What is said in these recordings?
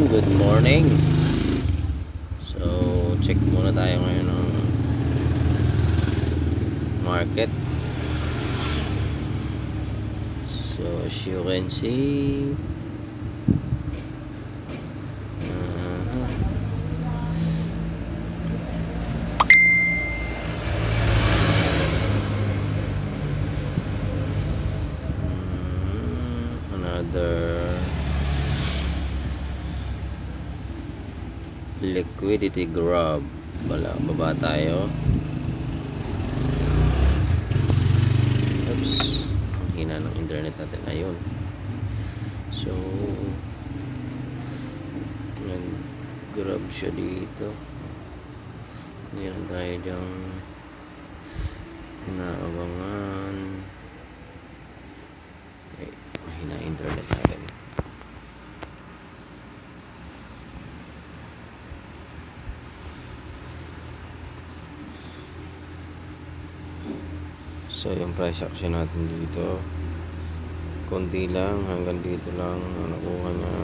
Ayun, good morning. So, check muna tayo ngayon ng market. So, as you can see, another liquidity grab. Baba tayo. Oops, ang hina ng internet natin. Ayun. So, nag-grab siya dito. Meron tayo dyang inaabangan. Okay, mahina internet natin. So yung price action natin dito, konti lang, hanggang dito lang ang nakuha niya.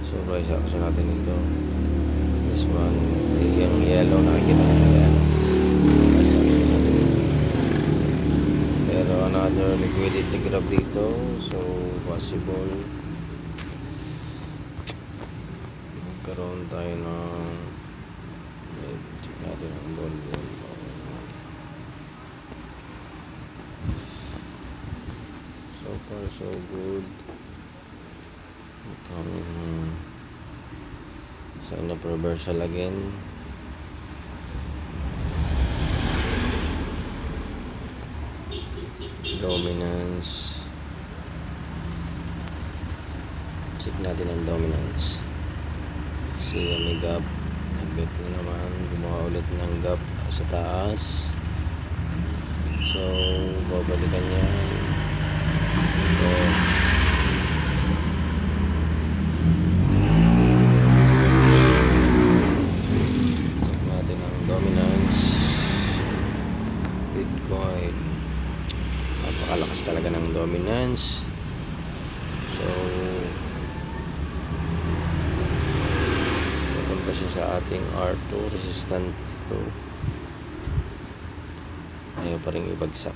So price action natin dito, this one, yung yellow nakikita nyo yan, price action natin dito. Pero another liquidity grab dito, so possible magkaroon tayo ng, check natin ang ball. So far so good. Sign of reversal again. Dominance. Check natin ang dominance. See may gap. Nag-bet na naman. Gumawa ulit ng gap sa taas. So babalikan niya. So, check natin ang dominance. Bitcoin, napakalakas talaga ng dominance. So pupunta siya sa ating R2 resistance 2. Ayaw pa rin ibagsak.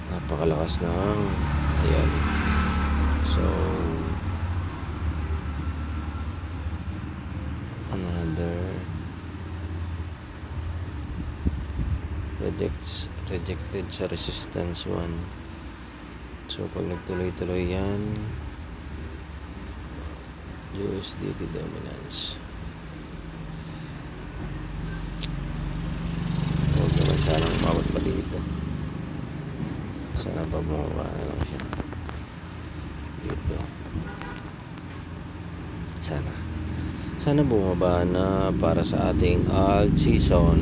Napakalakas ng ayan. So another rejected sa resistance 1. So pag nagtuloy-tuloy yan, USDT dominance. Huwag naman sanang umabot pa dito. Sana pa bumaba na lang siya dito. Sana bumaba na para sa ating alt season.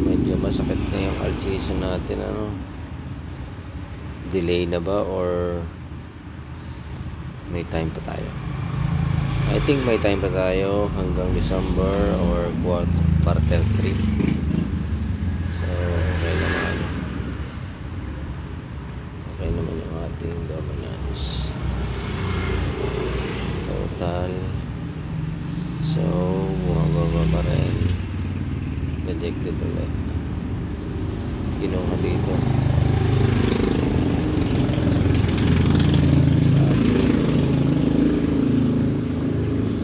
Medyo masakit na yung alt season natin, ano, delay na ba or may time pa tayo? I think may time pa tayo hanggang December or quarter 3. Naman yung ating dominance total. So bumababa pa rin, rejected ulit, kinuha dito sa ating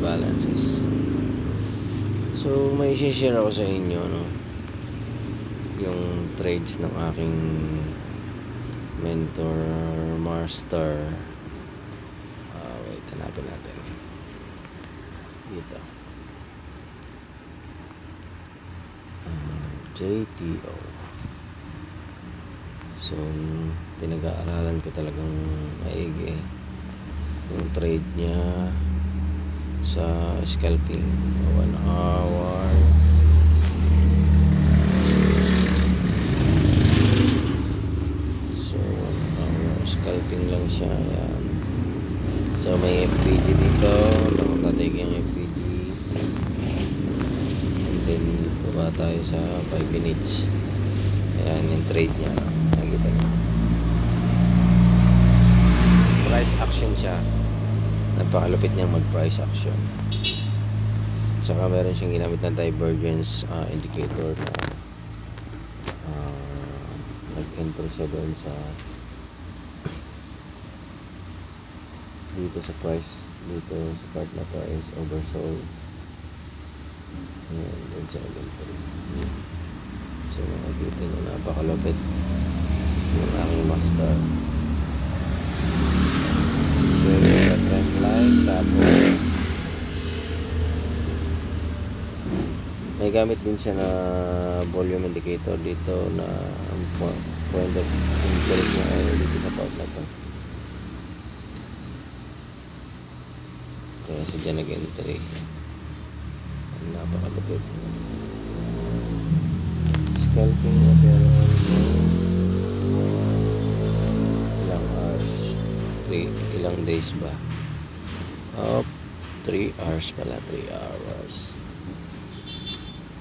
balances. So may i-share ako sa inyo, no, yung trades ng aking mentor master. Wait, hanapin natin dito. JTO. So pinag-aaralan ko talagang maigi yung trade niya sa scalping 1 hour. Scalping lang siya. Ayan. So may FPG dito, nakatatake yung FPG, and then baba tayo sa 5 minutes. Ayan yung trade nya, nakikita siya. Napakalupit niyang mag-price action. Tsaka meron siyang ginamit na divergence indicator na nag-enter siya doon sa dito sa price, dito sa part na to is oversold. Ayan, doon sa inventory. So makikita nyo, napakalupit yung aking master. So yung trend line, tapos may gamit din siya na volume indicator dito na ang point of interest niya ay dito sa part na to. Kaya siya dyan nag-entry. Napakalupit. Scalping na pero ilang hours, ilang days ba? 3 hours pala, 3 hours.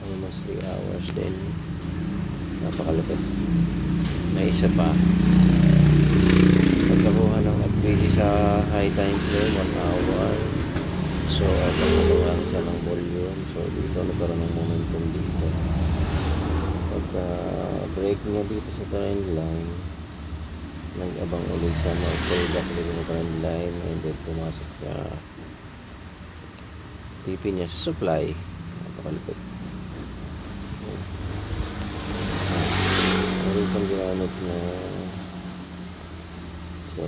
Almost 3 hours din. Napakalupit. May isa pa. Pagkakuha ng upgrade sa high time frame, 1 hour. So, pagkakuha siya ng volume. So, dito nagkaroon ng momentum dito. Pagka break niya dito sa trend line, nag-abang ulit siya, mag-pull back dito sa trend line, and then pumasok siya. TP niya sa supply. Napakalupit. Meron siyang ginamit na so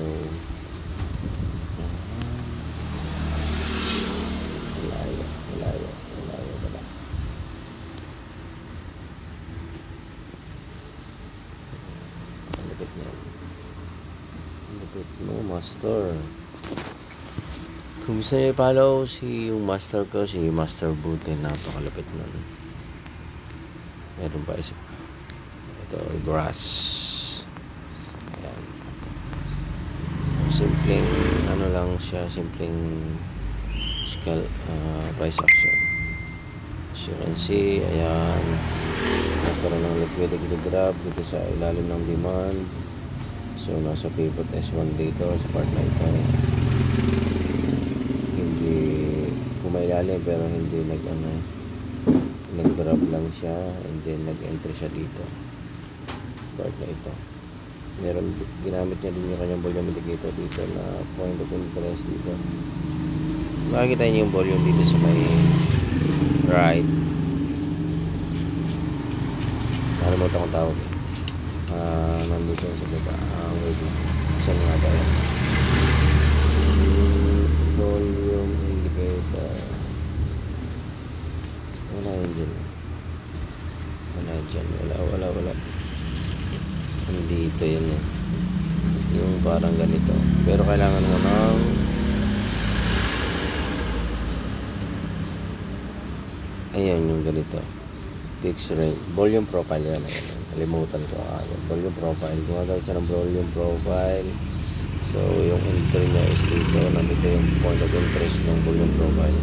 malayo pala. Lupit niya. Lupit mo, master. Kung gusto niyo i-follow yung master ko, si Master Buti, napakalupit nun. Meron pa isa. Ito, grass. Ayan. Simpleng, ano lang siya, simpleng price action. As you can see, ayan. Nagkaroon ng liquidity grab dito sa ilalim ng demand. So, nasa pivot S1 dito sa part na ito. Hindi kumailalim pero hindi nag-grab lang siya, and then nag-enter siya dito part na ito. Meron ginamit niya din yung kanyang volume indicator dito na point of interest dito. Makikita niyo yung volume dito sa may right. Nakalimutan akong tawag nandito sa baba. Wait lang, saan nga ba yan? Volume indicator. Wala yun dyan. Wala. Nandito yun eh. Yung parang ganito. Pero kailangan mo ng ayan yung ganito. Fixed range. Volume profile yan. Nalimutan ko. Volume profile. Gumagawin siya ng volume profile. So, yung entry niya is dito. Nandito yung point of interest ng volume profile.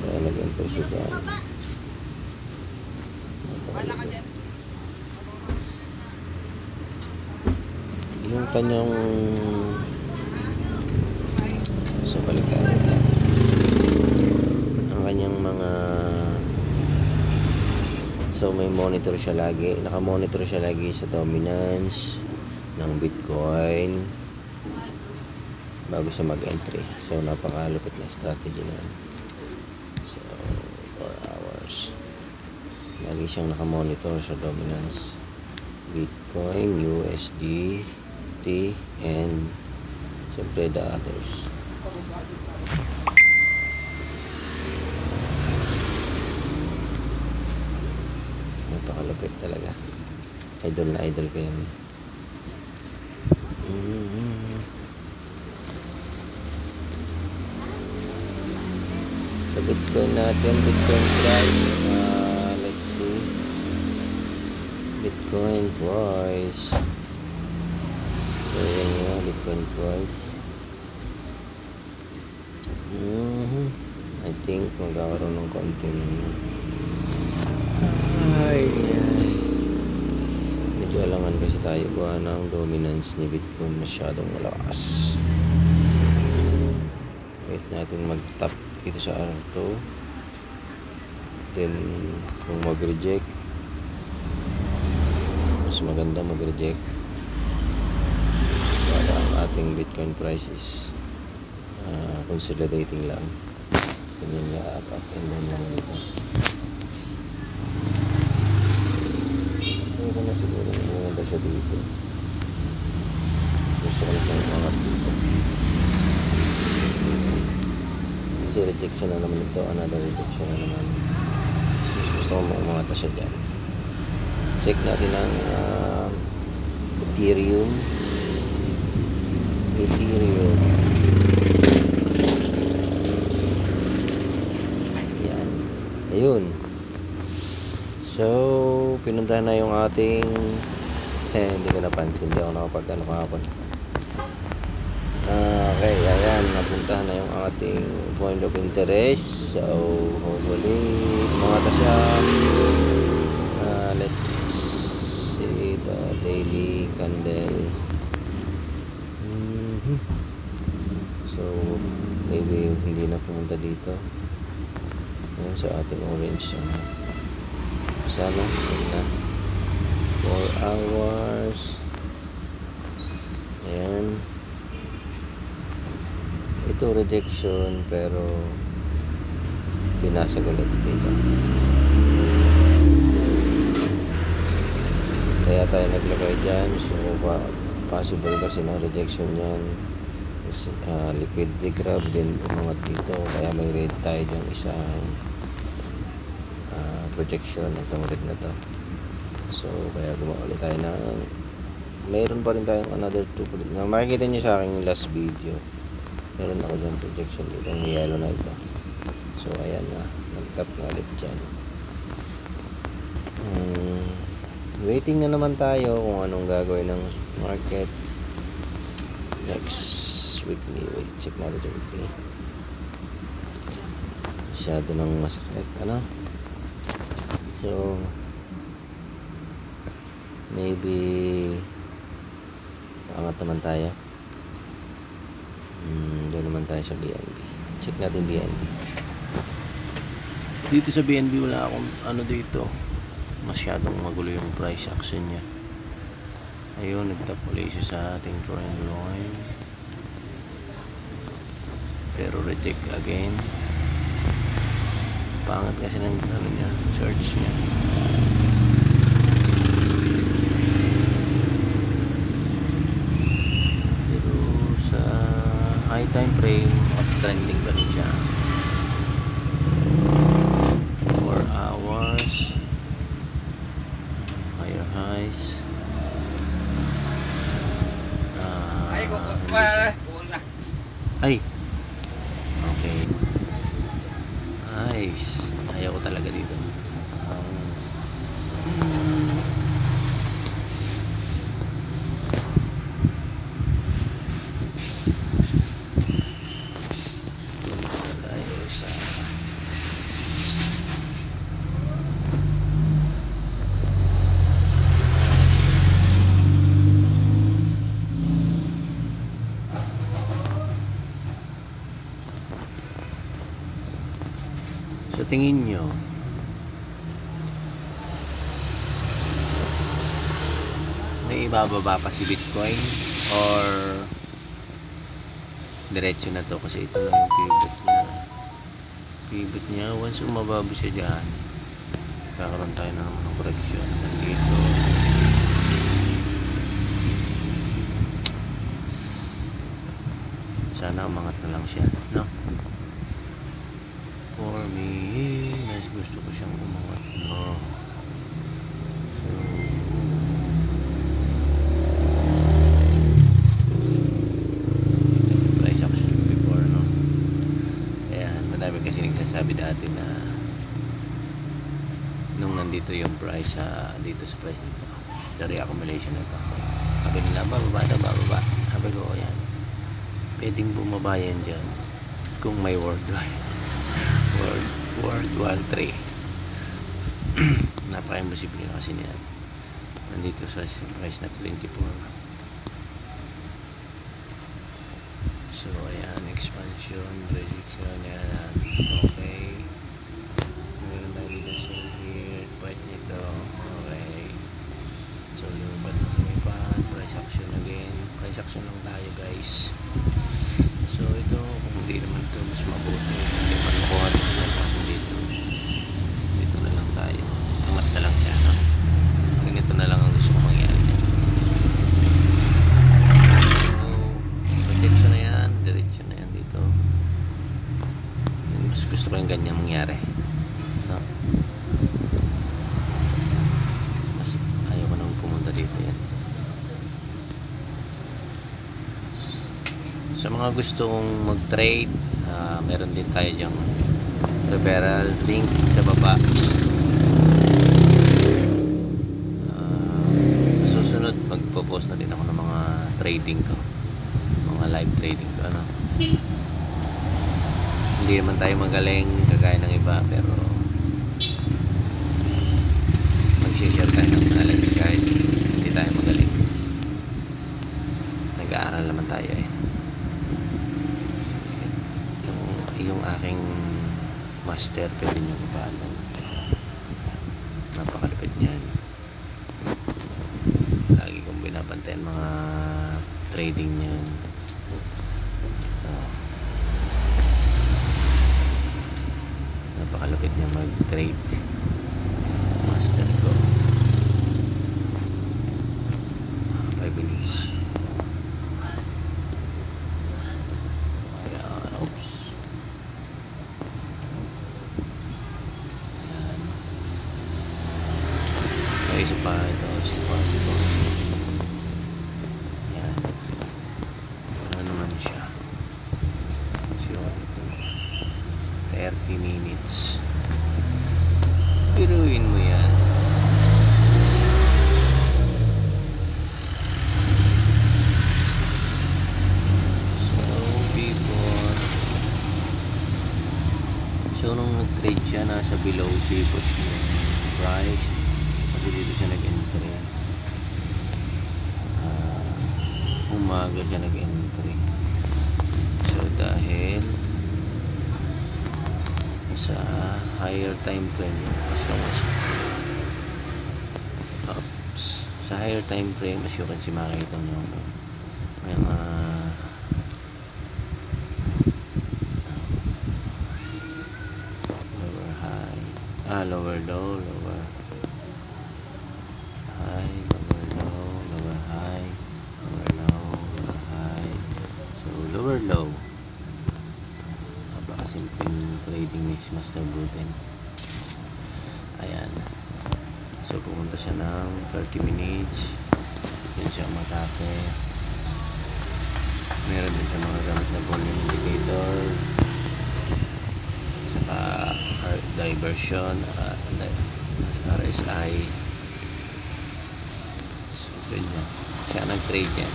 Kaya nag-enter siya dyan. Yung kanyang sa balikan ang kanyang mga so may monitor siya lagi, nakamonitor siya lagi sa dominance ng Bitcoin bago siya mag-entry. So napakalupit na strategy na. So 4 hours lagi siyang nakamonitor sa dominance Bitcoin, USD, T, and siyempre the others. Napakalupit talaga. Idol na idol ko yan. Sa Bitcoin natin, Bitcoin price, let's see, Bitcoin price. So yan yung Bitcoin price. I think magkakaroon ng konting medyo alangan kasi tayo tayo gawa ng dominance ni Bitcoin masyadong malakas. Wait natin mag-tap dito sa R2, then kung mag-reject, mas maganda mag-reject para ang ating Bitcoin price is consolidating lang. Ganyan niya, up and down lang dito. Ito na siguro maganda siya dito. Gusto ko lang umangat dito kasi rejection na naman ito, another rejection na naman. Gusto ko umangat na siya dyan. Check natin ang Ethereum. Yan, ayun. So pinuntahan na yung ating hindi ko napansin, hindi ako nakapag kahapon. Okay, ayan, napuntahan na yung ating point of interest. So hopefully mangata siya. Let's see the daily candle. So maybe hindi na pumunta dito. Ayan, sa ating orange sana na 4 hours. Ayan, ito rejection pero binasag ulit dito, kaya tayo naglagay dyan. So possible kasi na rejection yan, liquidity grab din umangat dito, kaya may red tayo dyan isang projection itong red na to. So kaya gumawa ulit tayo ng, mayroon pa rin tayong another 2 na makikita nyo sa aking last video. Meron ako dyan projection dito ng yellow na ito. So ayan na, nag-tap na ulit dyan. Waiting na naman tayo kung anong gagawin ng market next weekly. Wait, check natin yung weekly. Masyado nang masakit, ano? So maybe angat naman tayo. Doon naman tayo sa BNB. Check natin BNB. Dito sa BNB wala akong ano dito, masyadong magulo yung price action niya. Ayun, nagtap ulit siya sa ating triangle line pero reject again. Pangat kasi ng ano niya, search niya. Pero sa high time frame, uptrending pa rin siya. 4 hours higher highs. Ay, okay, nice. Ayaw ko talaga dito. Sa tingin nyo, may ibababa pa si Bitcoin or diretso na to? Kasi ito lang yung pivot niya. Once umababa siya dyan, kakaroon tayo na naman ng correction dito. Sana umangat na lang siya, no? For me, mas gusto ko siyang umangat, no? So price action before, no? Ayan, madami kasi nagsasabi dati na nung nandito yung price dito sa price nito, sa reaccumulation nito, sabi nila bababa na bababa. Sabi ko, ayan, pwedeng bumaba yan dyan kung may worldwide World War 3. Napaka-imposible kasi niyan. nandito sa price na 24. So ayan, expansion, reduction, yan. Okay, meron tayo dito sa here, price nito. Okay, so lumipat na lumipat, price action again, price action lang tayo guys. So ito, kung hindi naman ito mas mabuti, hindi man makuha ito kasi dito na lang tayo, angat na lang siya, no? Ganito na lang ang gusto kong mangyari niya. So projection na yan, direction na yan dito. Mas gusto ko yung ganyan mangyari, no? Mas ayaw ko nang pumunta dito yan. Sa mga gustong mag-trade, meron din tayo dyang referral link sa baba. Susunod magpo-post na din ako ng mga trading ko, mga live trading ko, ano. Hindi naman tayo magaling kagaya ng iba, pero mag-share tayo ng knowledge kahit hindi tayo magaling. Nag-aaral naman tayo eh. Yung aking master, pwede nyo ipaalam. Napakalapit niyan. Lagi kong binabantayan mga trading niyan. Napakalapit niya mag-trade. Master ko. 5 minutes. Ayan, oops. Isa pa ito, isa pa ito. Yan. Ano naman siya? So, ito. 30 minutes. Piruin mo yan. So, nung nag-trade siya, nasa below pivot yung price. Kasi dito siya nag-entry. Umaga siya nag-entry. So dahil sa higher time frame, sa higher time frame, as you can see, makikita nyo may mga lower high, lower low, lower high, lower low, lower high, lower low, lower high. So lower low. Napakasimpleng trading ni Master Bruton. Ayan. So pumunta siya ng 30 minutes. Yan siya matake. Meron din siya mga gamit na volume indicator, saka diversion, RSI. So ganyan siya nag-trade yan.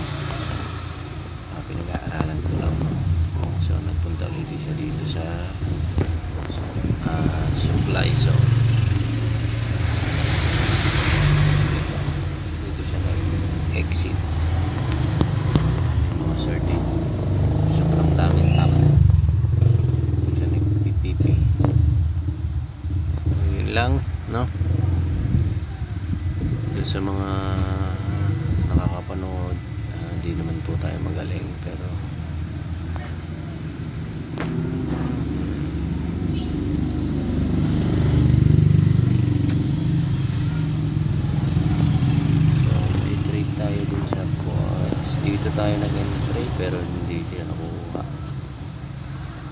Pinag-aaralan ko lang. So nagpunta ulit siya dito sa supply zone. Dito siya nag-exit. Mga certain. Sobrang daming tama. Dito siya nag-TTP. Yun lang, no? Dito sa mga nakakapanood, hindi naman po tayo magaling, pero dito tayo nag-entry pero hindi siya nakuha.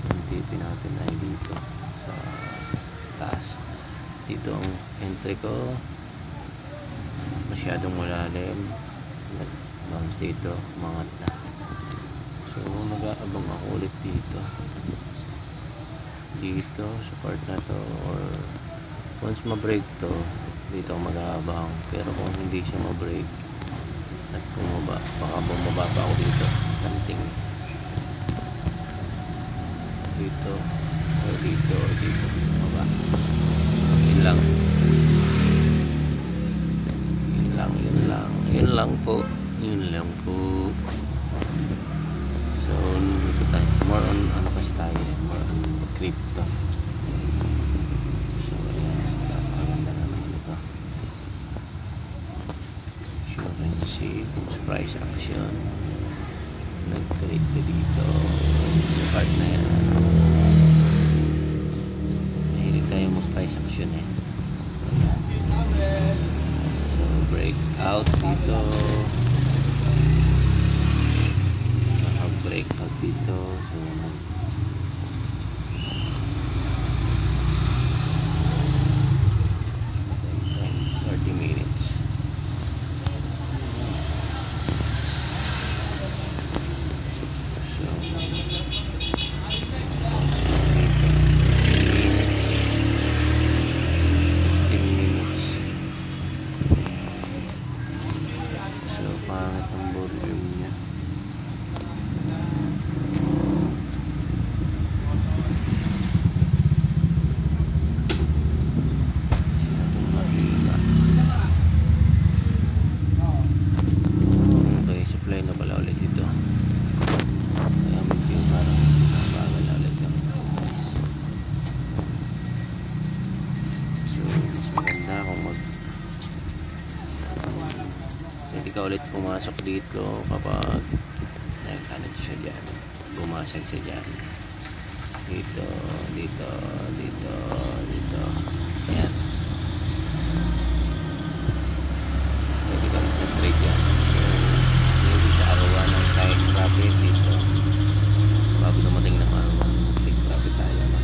Yung TP natin ay dito sa taas. Dito ang entry ko, masyadong malalim, nag-bounce dito, umangat na. So mag-aabang ako ulit dito sa part na to, or once ma-break to, dito ako mag-aabang. Pero kung hindi siya ma-break at bumaba, baka bumaba pa ako dito, something dito or dito or dito, bumaba. Yun lang. yun lang po. So dito tayo, more on ano kasi tayo, more on crypto. So ayan, napakaganda na naman ito. Currency, price action, nag-trade ka dito sa part na yan. Mahilig tayo mag-price action eh. So break out dito, break out dito. So 30 minutes. So 15 minutes. So pangit ang volume niya. Na pala ulit ito. Kaya medyo parang bagal na ulit yung so mas maganda kung pwede ka ulit pumasok dito kapag nagkanan siya dyan, bumasag siya dyan, dito yan, pwede ka ulit trade yan. Arawan ng kahit profit dito bago dumating ng arawan, big profit tayo na.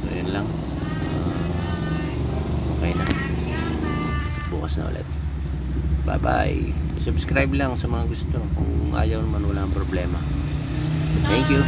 So yun lang, okay na, bukas na ulit. Bye bye, subscribe lang sa mga gusto, kung ayaw naman wala ang problema. Thank you.